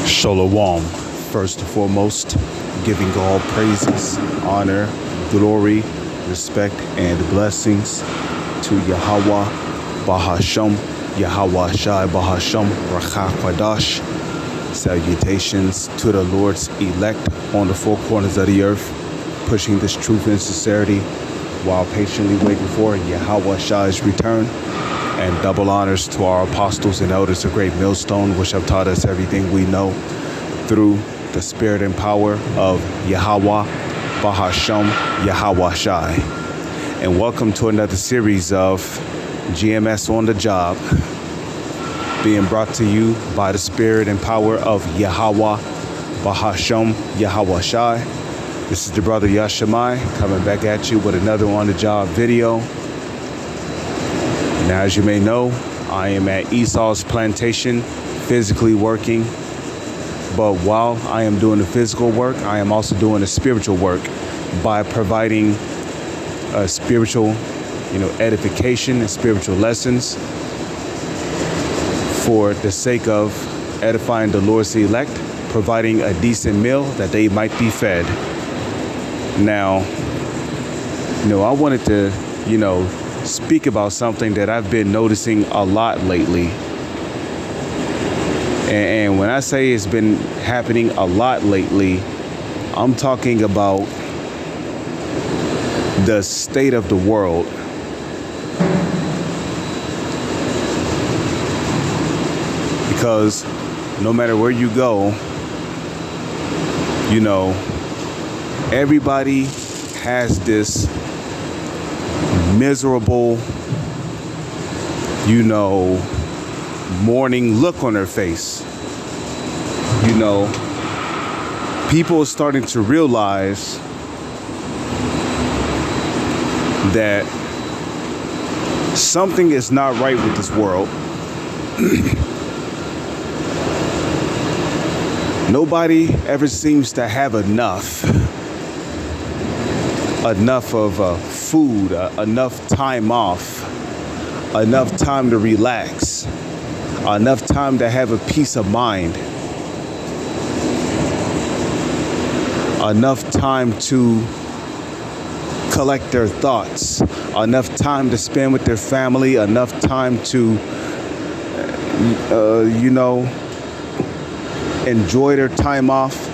Shalom. First and foremost, giving all praises, honor, glory, respect, and blessings to Yahweh, Bahasham, Yahweh Shai, Bahasham, Rakha Kwadash. Salutations to the Lord's elect on the four corners of the earth, pushing this truth and sincerity while patiently waiting for Yahweh Shai's return. And double honors to our apostles and elders of Great Millstone, which have taught us everything we know through the spirit and power of Yahweh, Bahasham, Yahweh Shai. And welcome to another series of GMS on the Job, being brought to you by the spirit and power of Yahweh, Bahasham, Yahweh Shai. This is the brother Yashamai coming back at you with another on the job video. Now, as you may know, I am at Esau's plantation, physically working. But while I am doing the physical work, I am also doing the spiritual work by providing spiritual, edification and spiritual lessons for the sake of edifying the Lord's elect, providing a decent meal that they might be fed. Now, I wanted to, speak about something that I've been noticing a lot lately. And when I say it's been happening a lot lately, I'm talking about the state of the world. Because no matter where you go, everybody has this miserable, mourning look on their face. People are starting to realize that something is not right with this world. Nobody ever seems to have enough of food, enough time off, enough time to relax, enough time to have a peace of mind, enough time to collect their thoughts, enough time to spend with their family, enough time to, enjoy their time off.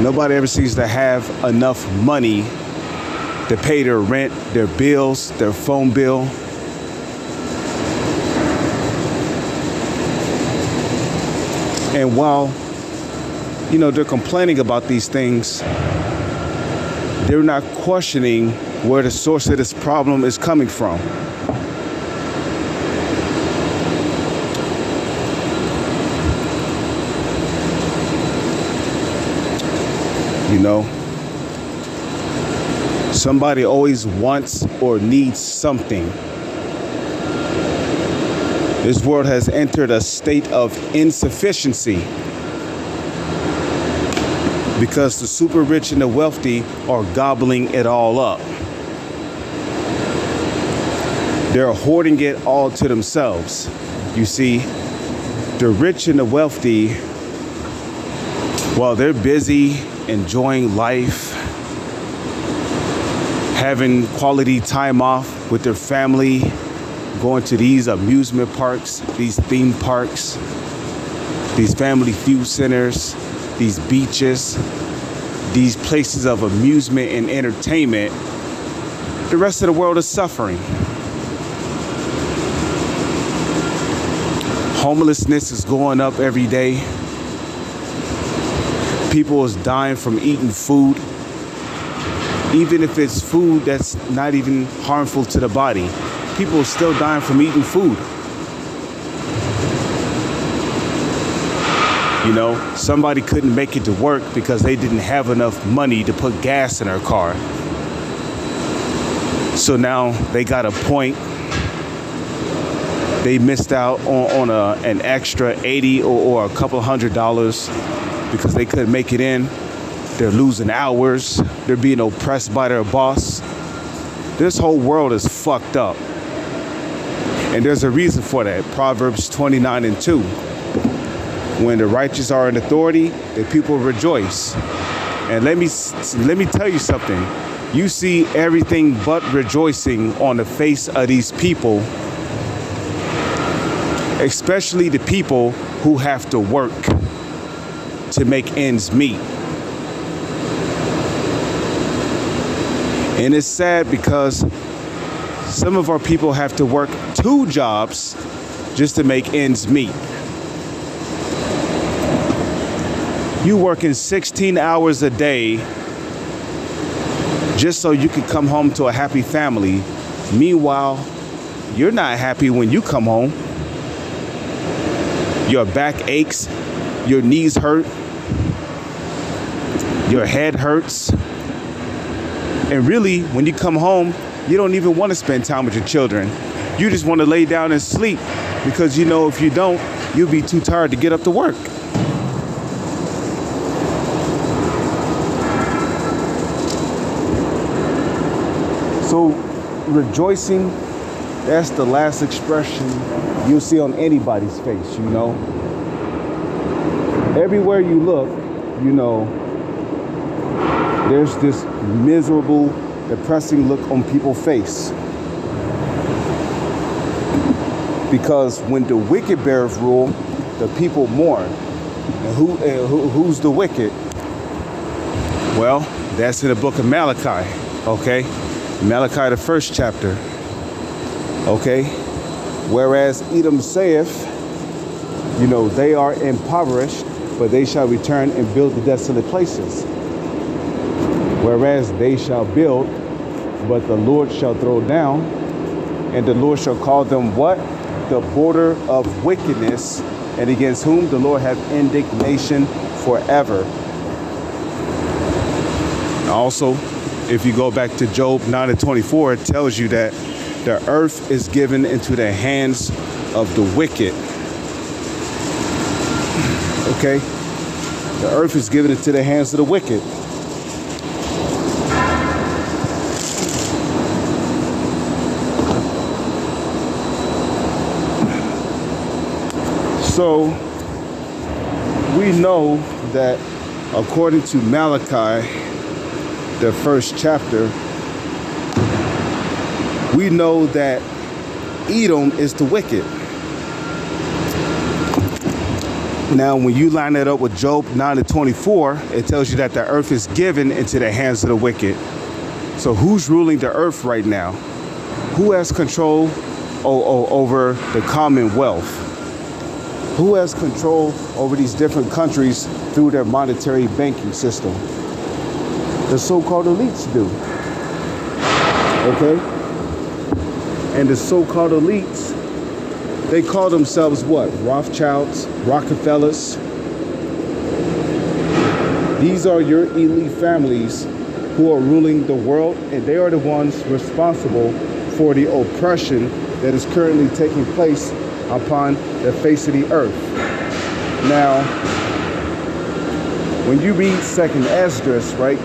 Nobody ever seems to have enough money to pay their rent, their bills, their phone bill. And while, they're complaining about these things, they're not questioning where the source of this problem is coming from. Somebody always wants or needs something. This world has entered a state of insufficiency because the super rich and the wealthy are gobbling it all up. They're hoarding it all to themselves. You see, the rich and the wealthy, while they're busy enjoying life, having quality time off with their family, going to these amusement parks, these theme parks, these family feud centers, these beaches, these places of amusement and entertainment, the rest of the world is suffering. Homelessness is going up every day. People is dying from eating food, even if it's food that's not even harmful to the body. People are still dying from eating food. Somebody couldn't make it to work because they didn't have enough money to put gas in their car. So now they got a point. They missed out on an extra $80 or a couple $100 because they couldn't make it in. They're losing hours. They're being oppressed by their boss. This whole world is fucked up. And there's a reason for that. Proverbs 29:2. When the righteous are in authority, the people rejoice. And let me tell you something. You see everything but rejoicing on the face of these people, especially the people who have to work to make ends meet. And it's sad because some of our people have to work 2 jobs just to make ends meet. You working 16 hours a day just so you can come home to a happy family. Meanwhile, you're not happy when you come home. Your back aches, your knees hurt, your head hurts. And really, when you come home, you don't even want to spend time with your children. You just want to lay down and sleep because you know if you don't, you'll be too tired to get up to work. So rejoicing, that's the last expression you'll see on anybody's face, you know. Everywhere you look, you know, there's this miserable, depressing look on people's face. Because when the wicked beareth rule, the people mourn. And who's the wicked? Well, that's in the book of Malachi, okay? Malachi, the 1st chapter, okay? Whereas Edom saith, you know, they are impoverished, but they shall return and build the desolate places. Whereas they shall build, but the Lord shall throw down, and the Lord shall call them what? The border of wickedness, and against whom the Lord hath indignation forever. Also, if you go back to Job 9:24, it tells you that the earth is given into the hands of the wicked. Okay? The earth is given into the hands of the wicked. So we know that according to Malachi, the 1st chapter, we know that Edom is the wicked. Now, when you line that up with Job 9:24, it tells you that the earth is given into the hands of the wicked. So who's ruling the earth right now? Who has control over the commonwealth? Who has control over these different countries through their monetary banking system? The so-called elites do. Okay? And the so-called elites, they call themselves what? Rothschilds, Rockefellers. These are your elite families who are ruling the world, and they are the ones responsible for the oppression that is currently taking place upon the face of the earth. Now, when you read 2nd Esdras, right?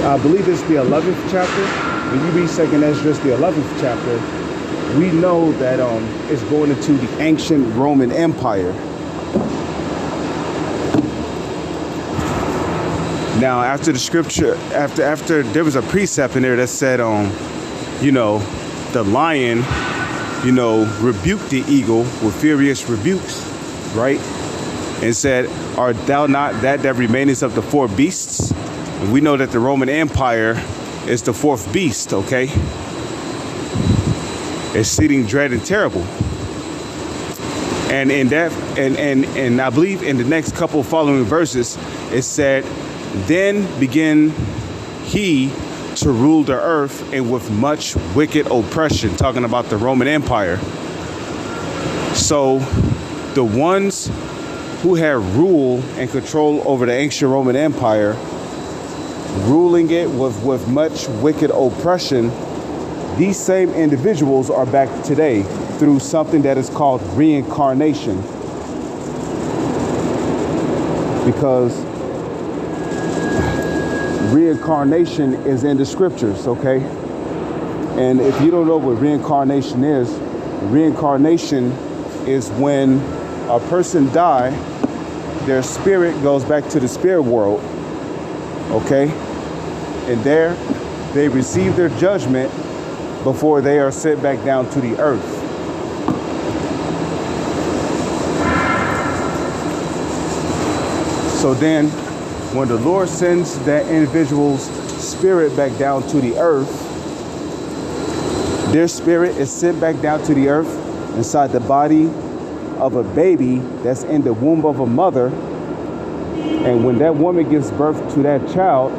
I believe it's the 11th chapter. When you read 2nd Esdras, the 11th chapter, we know that it's going into the ancient Roman Empire. Now, after the scripture, after there was a precept in there that said, you know, the lion, you know, rebuked the eagle with furious rebukes, right? And said, art thou not that remainest of the 4 beasts? And we know that the Roman Empire is the 4th beast, okay? Exceeding dread and terrible. And in that, and I believe in the next couple of following verses, it said, then began he to rule the earth, and with much wicked oppression, talking about the Roman Empire. So the ones who had rule and control over the ancient Roman Empire, ruling it with much wicked oppression, these same individuals are back today through something that is called reincarnation. Because reincarnation is in the scriptures, okay? And if you don't know what reincarnation is when a person die, their spirit goes back to the spirit world, okay? And there they receive their judgment before they are sent back down to the earth. So then when the Lord sends that individual's spirit back down to the earth, their spirit is sent back down to the earth inside the body of a baby that's in the womb of a mother. And when that woman gives birth to that child,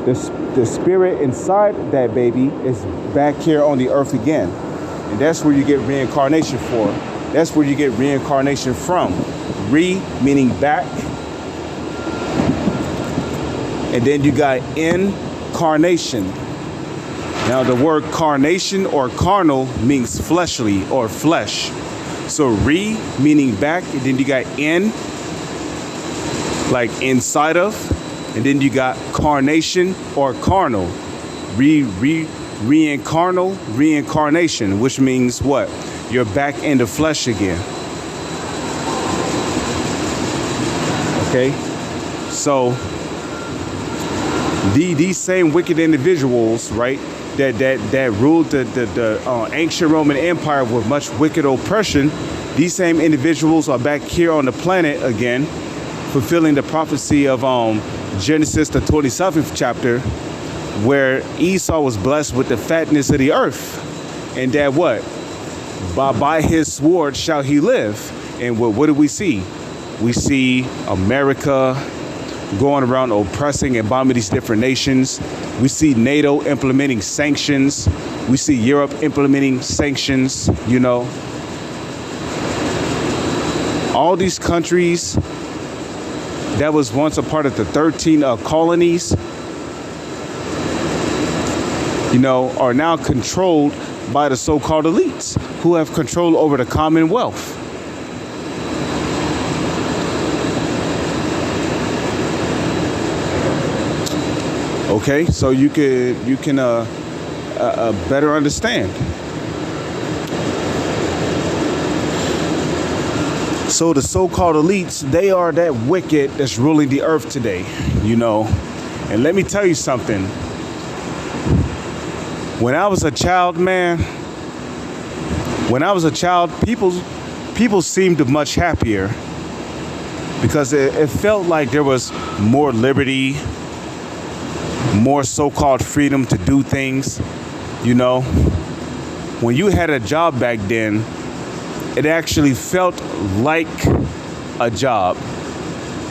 the spirit inside that baby is back here on the earth again. And that's where you get reincarnation for. That's where you get reincarnation from. Re meaning back. And then you got incarnation. Now the word carnation or carnal means fleshly or flesh. So re meaning back, and then you got in, like inside of, and then you got carnation or carnal. Reincarnation, which means what? You're back in the flesh again. Okay? So these same wicked individuals, right, that ruled the ancient Roman Empire with much wicked oppression, these same individuals are back here on the planet again, fulfilling the prophecy of Genesis, the 27th chapter, where Esau was blessed with the fatness of the earth. And that what? By his sword shall he live. And what do we see? We see America going around oppressing and bombing these different nations. We see NATO implementing sanctions. We see Europe implementing sanctions, you know. All these countries that was once a part of the 13 colonies, you know, are now controlled by the so-called elites who have control over the Commonwealth. Okay, so you can better understand. So the so-called elites, they are that wicked that's ruling the earth today, you know. And let me tell you something. When I was a child, man, people seemed much happier because it felt like there was more liberty, more so-called freedom to do things, you know. When you had a job back then, it actually felt like a job.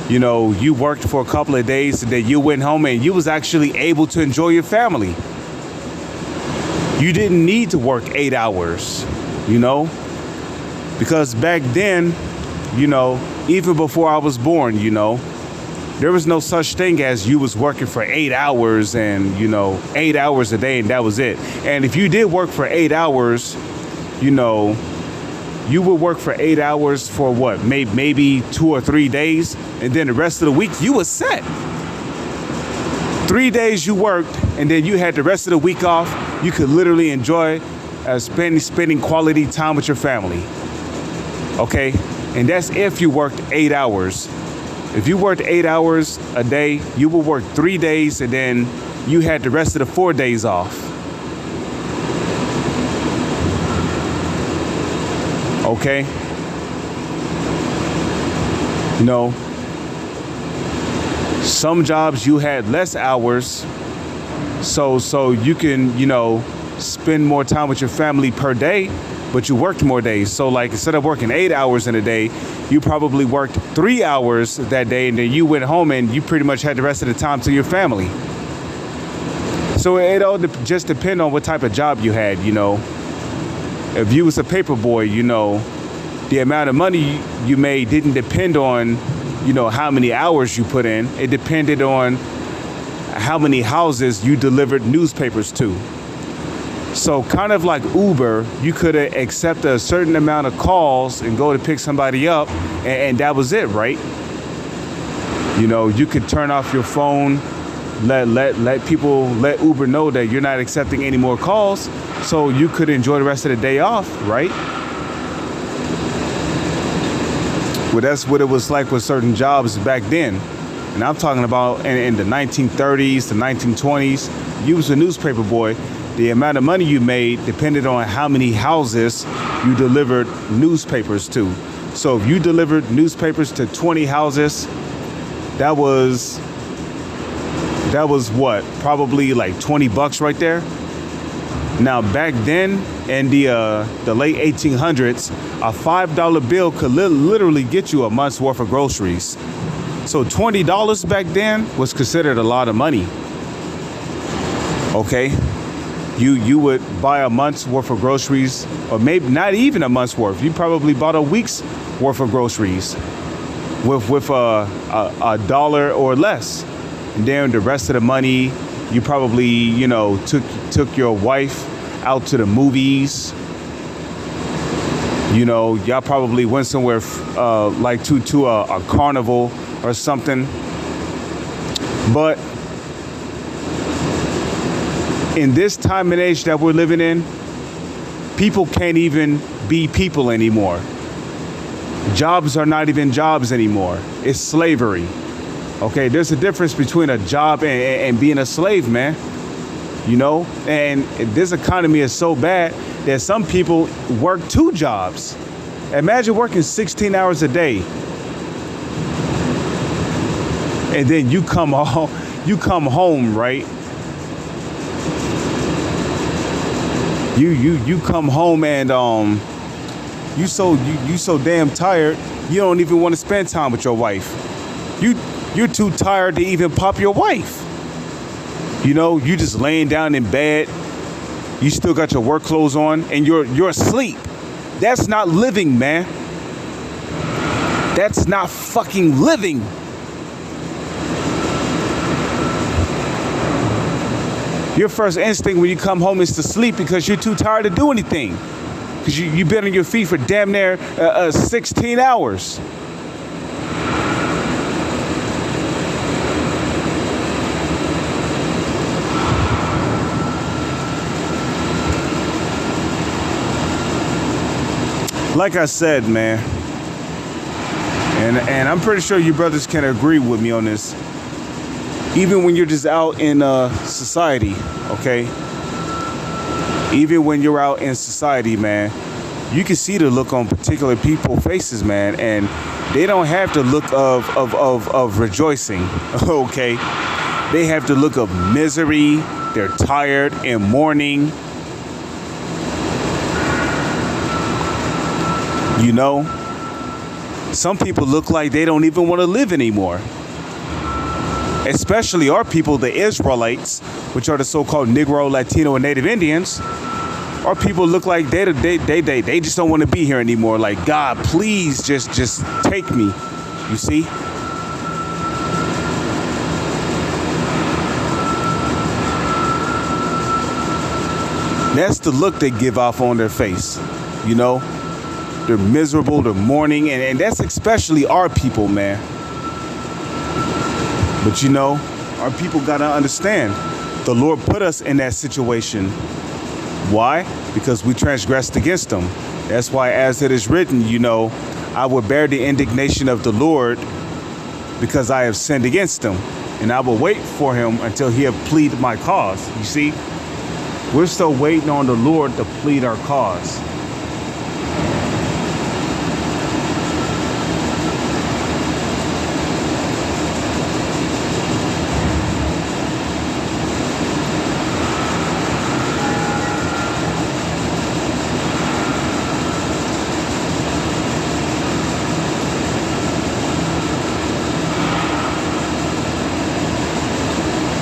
You know, you worked for a couple of days and then you went home and you was actually able to enjoy your family. You didn't need to work 8 hours, you know, because back then, you know, even before I was born, you know, there was no such thing as you was working for 8 hours and, you know, 8 hours a day and that was it. And if you did work for 8 hours, you know, you would work for 8 hours for what, maybe 2 or 3 days, and then the rest of the week you was set. 3 days you worked, and then you had the rest of the week off. You could literally enjoy spending quality time with your family. Okay, and that's if you worked 8 hours. If you worked 8 hours a day, you would work 3 days, and then you had the rest of the 4 days off. Okay, you know, some jobs you had less hours, so you can, you know, spend more time with your family per day, but you worked more days. So like instead of working 8 hours in a day, you probably worked 3 hours that day, and then you went home and you pretty much had the rest of the time to your family. So it all just depends on what type of job you had, you know. If you was a paper boy, you know, the amount of money you made didn't depend on, you know, how many hours you put in. It depended on how many houses you delivered newspapers to. So kind of like Uber, you could accept a certain amount of calls and go to pick somebody up, and that was it, right? You know, you could turn off your phone, let people, let Uber know that you're not accepting any more calls, so you could enjoy the rest of the day off, right? Well, that's what it was like with certain jobs back then. And I'm talking about in the 1930s, the 1920s. You was a newspaper boy. The amount of money you made depended on how many houses you delivered newspapers to. So if you delivered newspapers to 20 houses, that was what? Probably like $20 right there. Now back then in the late 1800s, a $5 bill could literally get you a month's worth of groceries. So $20 back then was considered a lot of money. Okay, you would buy a month's worth of groceries, or maybe not even a month's worth. You probably bought a week's worth of groceries with a dollar or less. And then the rest of the money, you probably, you know, took your wife out to the movies. You know, y'all probably went somewhere like to a carnival or something. But in this time and age that we're living in, people can't even be people anymore. Jobs are not even jobs anymore. It's slavery. Okay, there's a difference between a job and being a slave, man. You know, and this economy is so bad that some people work 2 jobs. Imagine working 16 hours a day. And then you come home, right? You come home and you so damn tired, you don't even want to spend time with your wife. You're too tired to even pop your wife. You know, you just laying down in bed. You still got your work clothes on and you're asleep. That's not living, man. That's not fucking living. Your first instinct when you come home is to sleep because you're too tired to do anything. Because you've been on your feet for damn near 16 hours. Like I said, man, and I'm pretty sure you brothers can agree with me on this. Even when you're just out in society, okay? Even when you're out in society, man, you can see the look on particular people's faces, man, and they don't have the look of rejoicing, okay? They have the look of misery. They're tired and mourning. You know, some people look like they don't even want to live anymore. Especially our people, the Israelites, which are the so-called Negro, Latino, and Native Indians. Our people look like they just don't want to be here anymore. Like, God, please just take me. You see? That's the look they give off on their face, you know? They're miserable, they're mourning, and that's especially our people, man. But you know, our people gotta understand, the Lord put us in that situation. Why? Because we transgressed against him. That's why, as it is written, you know, I will bear the indignation of the Lord because I have sinned against him. And I will wait for him until he have pleaded my cause. You see, we're still waiting on the Lord to plead our cause.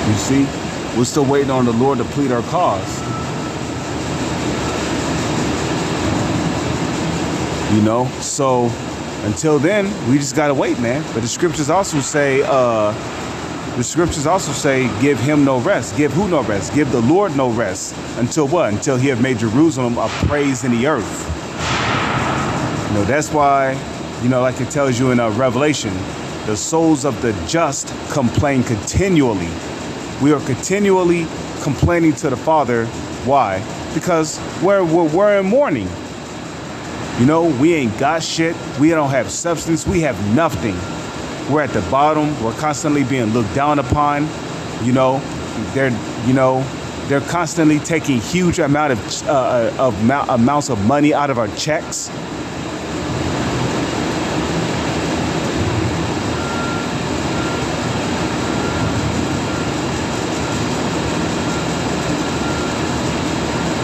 You see, we're still waiting on the Lord to plead our cause. You know, so until then, we just gotta wait, man. But the scriptures also say, give him no rest. Give who no rest? Give the Lord no rest. Until what? Until he have made Jerusalem a praise in the earth. You know, that's why, you know, like it tells you in Revelation, the souls of the just complain continually. We are continually complaining to the Father. Why? Because we're in mourning. You know, we ain't got shit. We don't have substance. We have nothing. We're at the bottom. We're constantly being looked down upon. You know, they're constantly taking huge amounts of money out of our checks.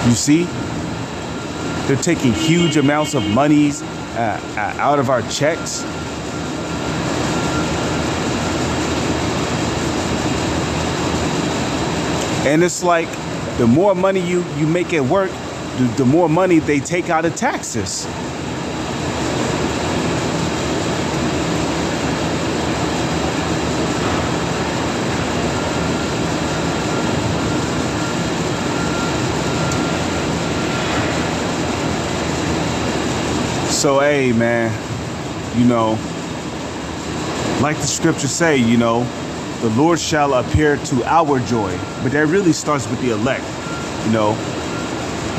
You see, they're taking huge amounts of monies out of our checks. And it's like the more money you make at work, the more money they take out of taxes. So, hey, man, you know, like the scriptures say, you know, the Lord shall appear to our joy. But that really starts with the elect. You know,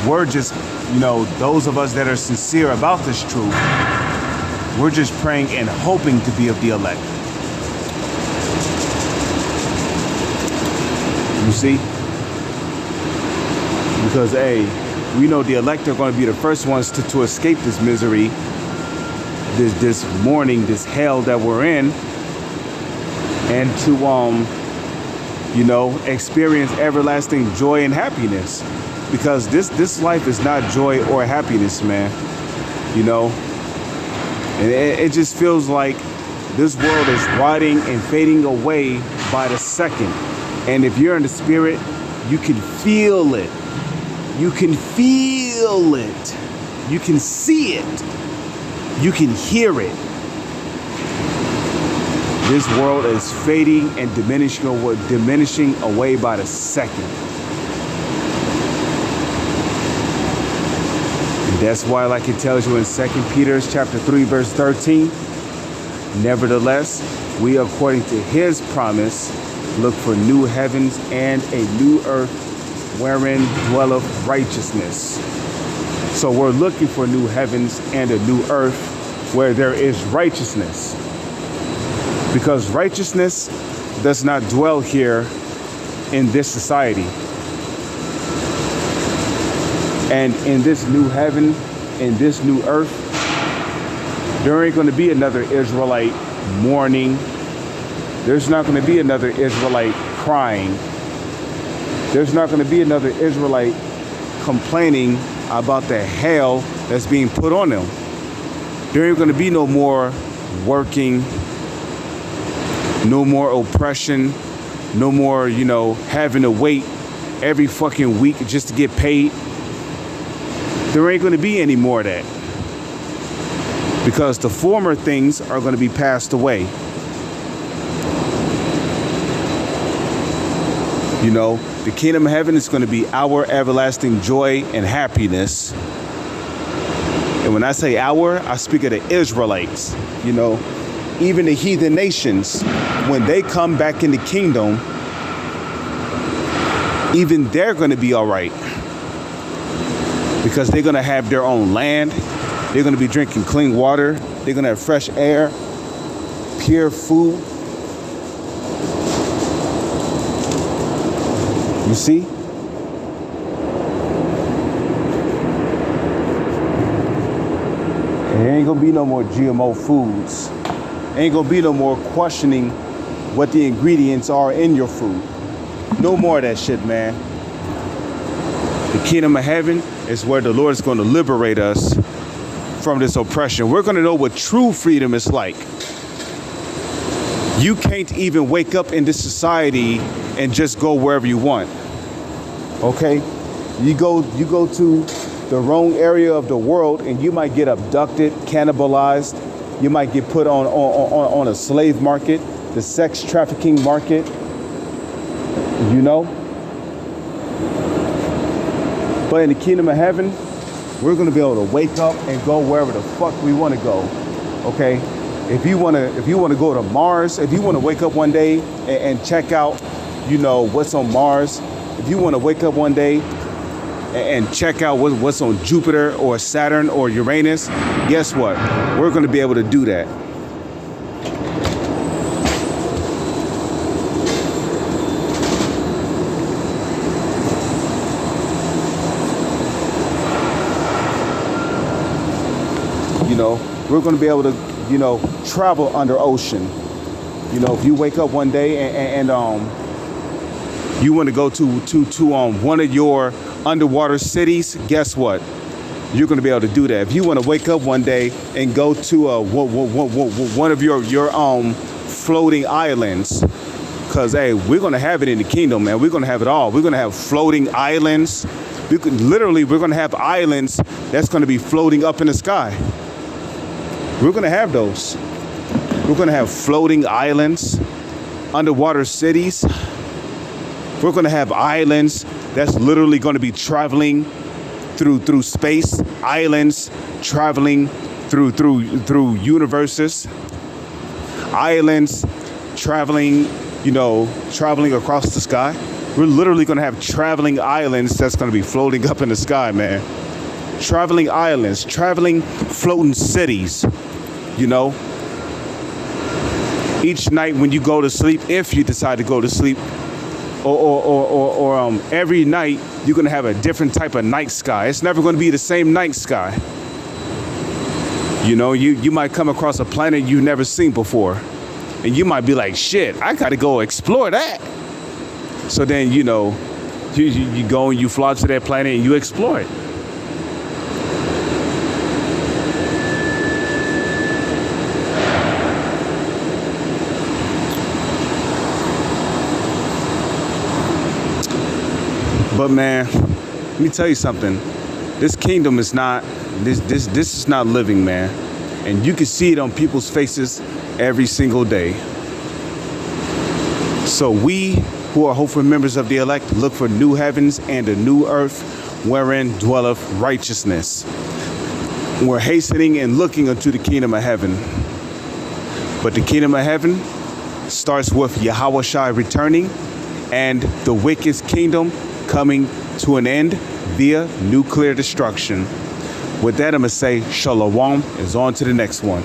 we're just, you know, those of us that are sincere about this truth, we're just praying and hoping to be of the elect. You see? Because, hey, we know the elect are going to be the first ones to escape this misery, this mourning, this hell that we're in, and to, you know, experience everlasting joy and happiness. Because this life is not joy or happiness, man. You know, and it just feels like this world is rotting and fading away by the second. And if you're in the spirit, you can feel it. You can feel it. You can see it. You can hear it. This world is fading and diminishing away by the second. And that's why, like it tells you in 2 Peter chapter 3, verse 13, nevertheless, we, according to his promise, look for new heavens and a new earth wherein dwelleth righteousness. So we're looking for new heavens and a new earth where there is righteousness. Because righteousness does not dwell here in this society. And in this new heaven, in this new earth, there ain't going to be another Israelite mourning. There's not going to be another Israelite crying. There's not going to be another Israelite complaining about the hell that's being put on them. There ain't going to be no more working, no more oppression, no more, you know, having to wait every fucking week just to get paid. There ain't going to be any more of that. Because the former things are going to be passed away. You know, the kingdom of heaven is going to be our everlasting joy and happiness. And when I say our, I speak of the Israelites. You know, even the heathen nations, when they come back in the kingdom, even they're going to be all right. Because they're going to have their own land. They're going to be drinking clean water. They're going to have fresh air, pure food. You see? There ain't gonna be no more GMO foods. Ain't gonna be no more questioning what the ingredients are in your food. No more of that shit, man. The kingdom of heaven is where the Lord is going to liberate us from this oppression. We're going to know what true freedom is like. You can't even wake up in this society and just go wherever you want. Okay? You go to the wrong area of the world and you might get abducted, cannibalized. You might get put on a slave market, the sex trafficking market. You know? But in the kingdom of heaven, we're going to be able to wake up and go wherever the fuck we want to go. Okay? If you want to go to Mars, if you want to wake up one day and check out you know, what's on Mars, if you want to wake up one day and check out what's on Jupiter or Saturn or Uranus, guess what? We're going to be able to do that. You know, we're going to be able to, you know, travel under ocean. You know, if you wake up one day and you want to go to one of your underwater cities, guess what? You're going to be able to do that. If you want to wake up one day and go to one of your floating islands, because hey, we're going to have it in the kingdom, man. We're going to have it all. We're going to have floating islands. We're going to have islands that's going to be floating up in the sky. We're going to have those. We're going to have floating islands, underwater cities. We're going to have islands that's literally going to be traveling through space, islands traveling through universes, islands traveling, you know, traveling across the sky. We're literally going to have traveling islands that's going to be floating up in the sky, man. Traveling islands, traveling floating cities, you know. Each night when you go to sleep, if you decide to go to sleep, or every night, you're going to have a different type of night sky. It's never going to be the same night sky. You know, you might come across a planet you've never seen before. And you might be like, shit, I got to go explore that. So then, you know, you go and you fly to that planet and you explore it. But man, let me tell you something. This kingdom is not, this is not living, man. And you can see it on people's faces every single day. So we who are hopeful members of the elect look for new heavens and a new earth wherein dwelleth righteousness. We're hastening and looking unto the kingdom of heaven. But the kingdom of heaven starts with Yahawashi returning and the wicked kingdom coming to an end via nuclear destruction. With that, I'm going to say shalom, and on to the next one.